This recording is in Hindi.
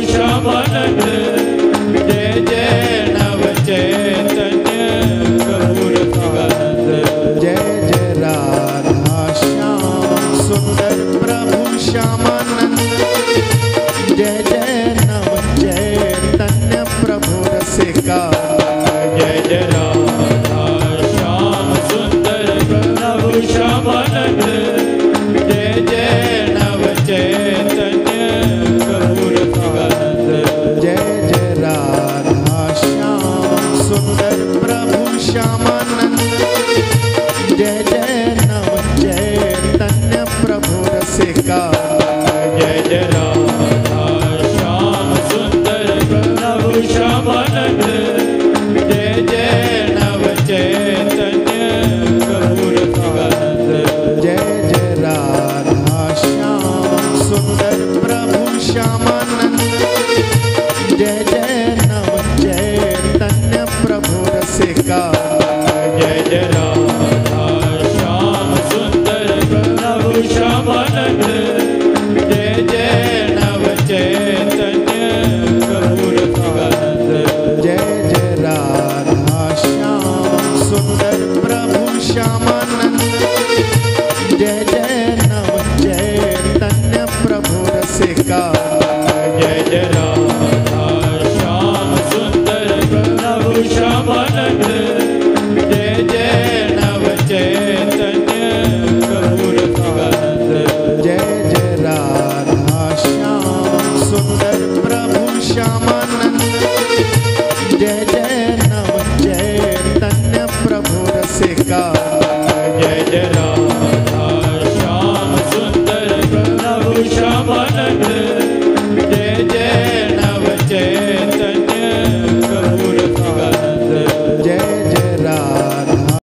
श्यामानंद जय जय नव चैतन्य प्रभु रसिकानंद जय जय राधा श्याम सुंदर प्रभु श्यामानंद जय जय नव चैतन्य प्रभु रसिकानंद जय जय राधा श्याम सुंदर प्रभु श्यामानंद जय जय नव चैतन्य प्रभु रसिकानंद जय जय राधा श्याम सुंदर प्रभु श्यामानंद जय जय नव चैतन्य प्रभु रसिकानंद जय जय राधा श्याम सुंदर प्रभु श्यामानंद जय जय नव चैतन्य प्रभु रसिकानंद जय जय राधा श्याम सुंदर प्रभु श्यामानंद जय जय नव चैतन्य प्रभु रसिकानंद जय जय राधा श्याम सुंदर प्रभु श्यामानंद जय जय नव चैतन्य प्रभु रसिकानंद जय जय राधा श्याम सुंदर प्रभु श्यामानंद जय जय नव चैतन्य प्रभु रसिकानंद जय जय राधा श्याम सुंदर प्रभु श्यामानंद जय जय नव चैतन्य प्रभु रसिकानंद जय जय राधा श्याम सुंदर प्रभु श्यामानंद जय जय नव चैतन्य प्रभु रसिकानंद जय जय राधा श्याम सुंदर प्रभु श्यामानंद